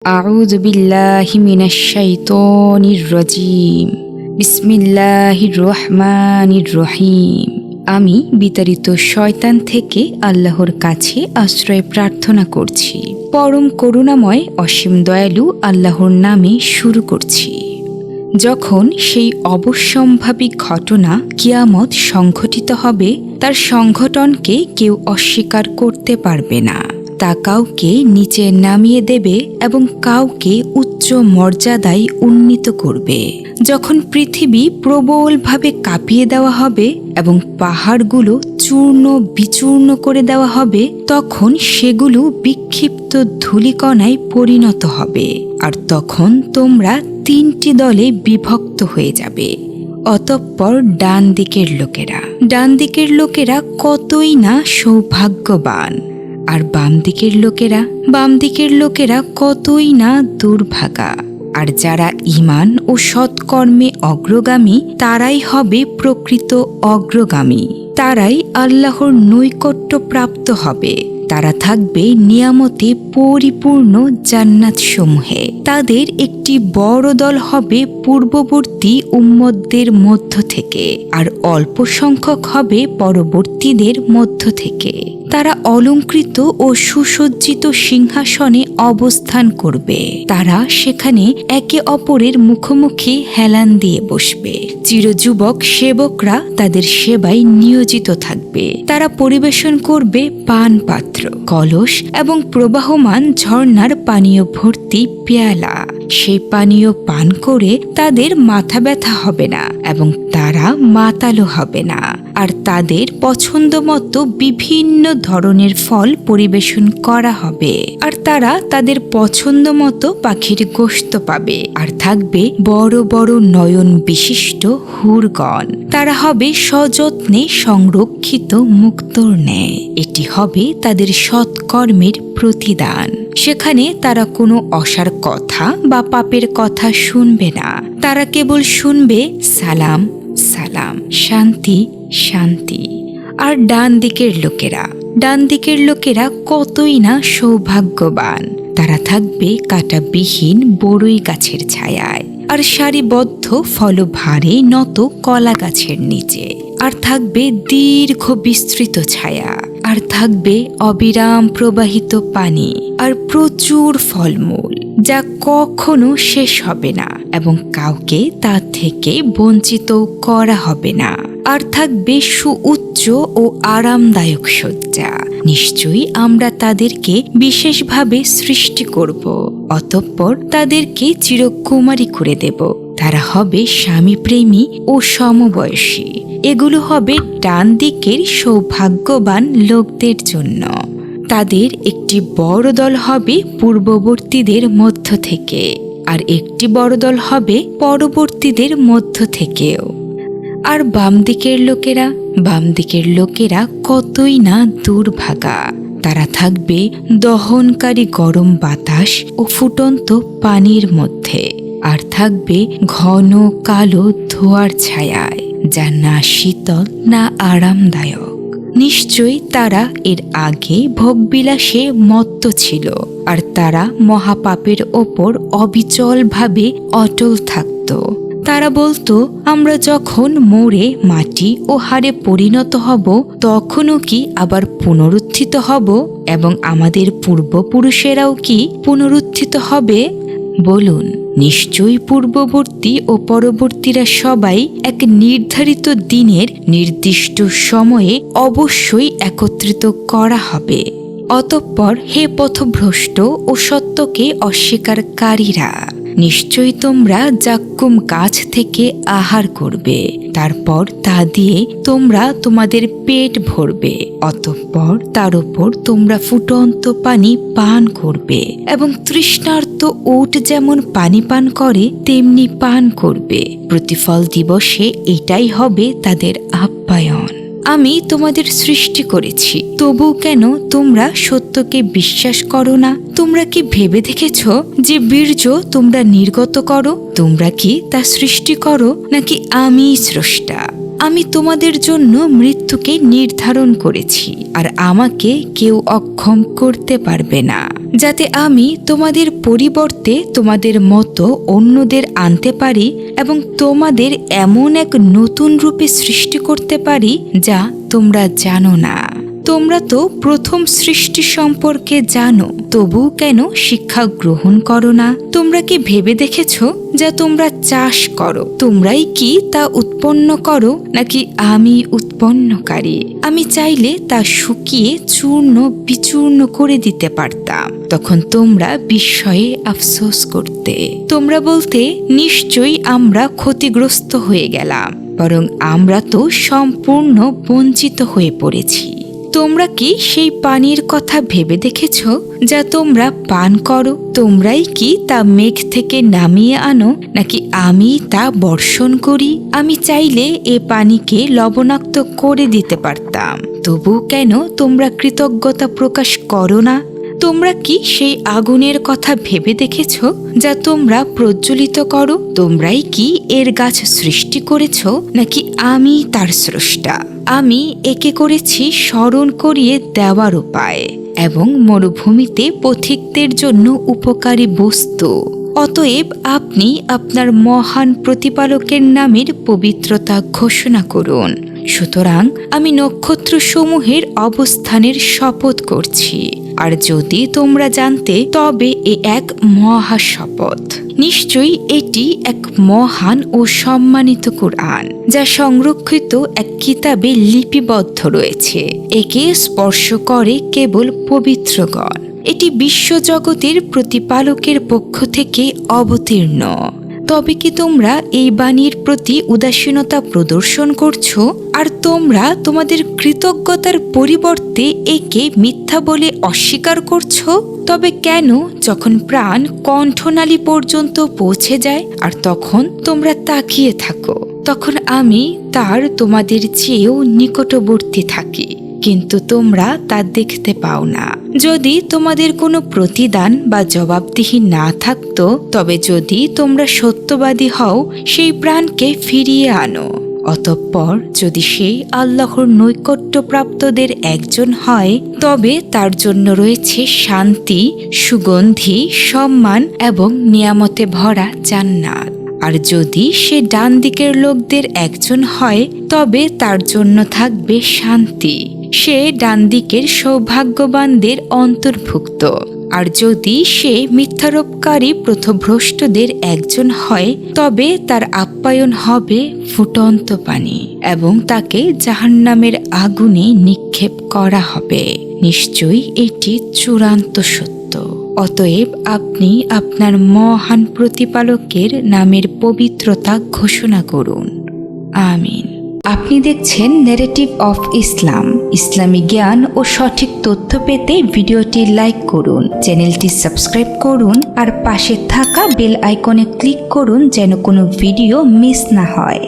أعوذ بالله من الشيطان الرجيم بسم الله الرحمن الرحيم আমি বিতাড়িত শয়তান থেকে আল্লাহর কাছে আশ্রয় প্রার্থনা করছি। পরম করুণাময় অসীম দয়ালু আল্লাহর নামে শুরু করছি। যখন সেই অবশ্যম্ভাবী ঘটনা কিয়ামত সংঘটিত হবে, তার সংঘটনকে কেউ অস্বীকার করতে পারবে না। তা কাউকে নিচে নামিয়ে দেবে এবং কাউকে উচ্চ মর্যাদায় উন্নীত করবে। যখন পৃথিবী প্রবলভাবে কাঁপিয়ে দেওয়া হবে এবং পাহাড়গুলো চূর্ণ বিচূর্ণ করে দেওয়া হবে, তখন সেগুলো বিক্ষিপ্ত ধূলিকণায় পরিণত হবে। আর তখন তোমরা 3টি দলে বিভক্ত হয়ে যাবে। অতঃপর ডান দিকের লোকেরা কতই না সৌভাগ্যবান, আর বাম দিকের লোকেরা কতই না দুর্ভাগা। আর যারা ঈমান ও সৎকর্মে অগ্রগামী, তারাই হবে প্রকৃত অগ্রগামী। তারাই আল্লাহর নৈকট্য প্রাপ্ত হবে। তারা থাকবে নিয়ামতে পরিপূর্ণ জান্নাত সমূহে। তাদের একটি বড় দল হবে পূর্ববর্তী উম্মতদের মধ্য থেকে, আর অল্প সংখ্যক হবে পরবর্তীদের মধ্য থেকে। তারা অলংকৃত ও সুসজ্জিত সিংহাসনে অবস্থান করবে। তারা সেখানে একে অপরের মুখোমুখি হেলান দিয়ে বসবে। চিরযুবক সেবকরা তাদের সেবায় নিয়োজিত থাকবে। তারা পরিবেশন করবে পান পাত্র, কলস এবং প্রবাহমান ঝর্ণার পানীয় ভর্তি পেয়ালা। সেই পানীয় পান করে তাদের মাথা ব্যথা হবে না এবং তারা মাতালো হবে না। আর তাদের পছন্দ মতো বিভিন্ন ধরনের ফল পরিবেশন করা হবে। আর তারা তাদের পছন্দ মতো পাখির গোশত পাবে। আর থাকবে বড় বড় নয়ন বিশিষ্ট হুরগণ। তারা হবে সযত্নে সংরক্ষিত মুক্তোর ন্যায়। এটি হবে তাদের সৎকর্মের প্রতিদান। সেখানে তারা কোনো অসার কথা বা পাপের কথা শুনবে না। তারা কেবল শুনবে সালাম সালাম, শান্তি শান্তি। আর ডান দিকের লোকেরা কতই না সৌভাগ্যবান। তারা থাকবে কাঁটাবিহীন বড়ই গাছের ছায়ায়, আর সারিবদ্ধ ফলভারে নত কলা গাছের নিচে। আর থাকবে দীর্ঘ বিস্তৃত ছায়া, আর থাকবে অবিরাম প্রবাহিত পানি, আর প্রচুর ফলমূল যা কখনো শেষ হবে না এবং কাউকে তা থেকে বঞ্চিত করা হবে না। আর থাকবে সুউচ্চ ও আরামদায়ক শয্যা। নিশ্চয়ই আমরা তাদেরকে বিশেষভাবে সৃষ্টি করব, অতঃপর তাদেরকে চিরকুমারী করে দেব। তারা হবে স্বামী প্রেমী ও সমবয়সী। এগুলো হবে ডান দিকের সৌভাগ্যবান লোকদের জন্য। তাদের একটি বড় দল হবে পূর্ববর্তীদের মধ্য থেকে, আর একটি বড় দল হবে পরবর্তীদের মধ্য থেকেও। আর বাম দিকের লোকেরা কতই না দুর্ভাগা। তারা থাকবে দহনকারী গরম বাতাস ও ফুটন্ত পানির মধ্যে, আর থাকবে ঘন কালো ধোঁয়ার ছায়ায়, যা না শীতল না আরামদায়ক। নিশ্চয়ই তারা এর আগে ভোগবিলাসে মত্ত ছিল, আর তারা মহাপাপের ওপর অবিচলভাবে অটল থাকত। তারা বলতো, আমরা যখন মরে মাটি ও হাড়ে পরিণত হব, তখনও কি আবার পুনরুত্থিত হব? এবং আমাদের পূর্বপুরুষেরাও কি পুনরুত্থিত হবে? বলুন, নিশ্চয়ই পূর্ববর্তী ও পরবর্তীরা সবাই এক নির্ধারিত দিনের নির্দিষ্ট সময়ে অবশ্যই একত্রিত করা হবে। অতঃপর হে পথভ্রষ্ট ও সত্যকে অস্বীকারীরা, নিশ্চয়ই তোমরা জাক্কুম গাছ থেকে আহার করবে। তারপর তা দিয়ে তোমরা তোমাদের পেট ভরবে। অতঃপর তার উপর তোমরা ফুটন্ত পানি পান করবে এবং তৃষ্ণার্ত উট যেমন পানি পান করে তেমনি পান করবে। প্রতিফল দিবসে এটাই হবে তাদের আপ্যায়ন। আমি তোমাদের সৃষ্টি করেছি, তবু কেন তোমরা সত্যকে বিশ্বাস করো না? তোমরা কি ভেবে দেখেছ যে বীর্য তোমরা নির্গত করো? তোমরা কি তা সৃষ্টি করো, নাকি আমিই স্রষ্টা? আমি তোমাদের জন্য মৃত্যুকে নির্ধারণ করেছি, আর আমাকে কেউ অক্ষম করতে পারবে না। যাতে আমি তোমাদের পরিবর্তে তোমাদের মতো অন্যদের আনতে পারি এবং তোমাদের এমন এক নতুন রূপে সৃষ্টি করতে পারি যা তোমরা জানো না। তোমরা তো প্রথম সৃষ্টি সম্পর্কে জানো, তবু কেন শিক্ষা গ্রহণ করো না? তোমরা কি ভেবে দেখেছো যা তোমরা চাষ করো তোমরাই কি তা উৎপন্ন করো, নাকি আমি উৎপন্নকারী? আমি চাইলে তা শুকিয়ে চূর্ণ বিচূর্ণ করে দিতে পারতাম, তখন তোমরা বিস্ময়ে আফসোস করতে। তোমরা বলতে, নিশ্চয়ই আমরা ক্ষতিগ্রস্ত হয়ে গেলাম, বরং আমরা তো সম্পূর্ণ বঞ্চিত হয়ে পড়েছি। তোমরা কি সেই পানির কথা ভেবে দেখেছ যা তোমরা পান করো? তোমরাই কি তা মেঘ থেকে নামিয়ে আনো, নাকি আমি তা বর্ষণ করি? আমি চাইলে এ পানিকে লবণাক্ত করে দিতে পারতাম, তবু কেন তোমরা কৃতজ্ঞতা প্রকাশ করো না? তোমরা কি সেই আগুনের কথা ভেবে দেখেছ যা তোমরা প্রজ্বলিত করো? তোমরাই কি এর গাছ সৃষ্টি করেছ, নাকি আমি তার স্রষ্টা? আমি একে করেছি স্মরণ করিয়ে দেওয়ার উপায় এবং মরুভূমিতে পথিকদের জন্য উপকারী বস্তু। অতএব আপনি আপনার মহান প্রতিপালকের নামের পবিত্রতা ঘোষণা করুন। সুতরাং আমি নক্ষত্রসমূহের অবস্থানের শপথ করছি, আর যদি তোমরা জানতে তবে এ এক মহা শপথ। নিশ্চয়ই এটি এক মহান ও সম্মানিত কুরআন, যা সংরক্ষিত এক কিতাবে লিপিবদ্ধ রয়েছে। একে স্পর্শ করে কেবল পবিত্রগণ। এটি বিশ্বজগতের প্রতিপালকের পক্ষ থেকে অবতীর্ণ। তবে কি তোমরা এই বাণীর প্রতি উদাসীনতা প্রদর্শন করছো? আর তোমরা তোমাদের কৃতজ্ঞতার পরিবর্তে একে মিথ্যা বলে অস্বীকার করছো? তবে কেন যখন প্রাণ কণ্ঠনালী পর্যন্ত পৌঁছে যায় আর তখন তোমরা তাকিয়ে থাকো, তখন আমি তার তোমাদের চেয়েও নিকটবর্তী থাকি, কিন্তু তোমরা তা দেখতে পাও না। যদি তোমাদের কোনো প্রতিদান বা জবাবদিহি না থাকতো, তবে যদি তোমরা সত্যবাদী হও সেই প্রাণকে ফিরিয়ে আনো। অতঃপর যদি সেই আল্লাহর নৈকট্যপ্রাপ্তদের একজন হয়, তবে তার জন্য রয়েছে শান্তি, সুগন্ধি, সম্মান এবং নিয়ামতে ভরা জান্নাত। আর যদি সে ডান দিকের লোকদের একজন হয়, তবে তার জন্য থাকবে শান্তি। সে ডান দিকের সৌভাগ্যবানদের অন্তর্ভুক্ত। আর যদি সে মিথ্যারোপকারী পথভ্রষ্টদের একজন হয়, তবে তার আপ্যায়ন হবে ফুটন্ত পানি এবং তাকে জাহান্নামের আগুনে নিক্ষেপ করা হবে। নিশ্চয়ই এটি চূড়ান্ত সত্য। অতএব আপনি আপনার মহান প্রতিপালকের নামের পবিত্রতা ঘোষণা করুন। আমিন। আপনি দেখছেন ন্যারেটিভ অফ ইসলাম। ইসলামী জ্ঞান ও সঠিক তথ্য পেতে ভিডিওটি লাইক করুন, চ্যানেলটি সাবস্ক্রাইব করুন আর পাশে থাকা বেল আইকনে ক্লিক করুন যেন কোনো ভিডিও মিস না হয়।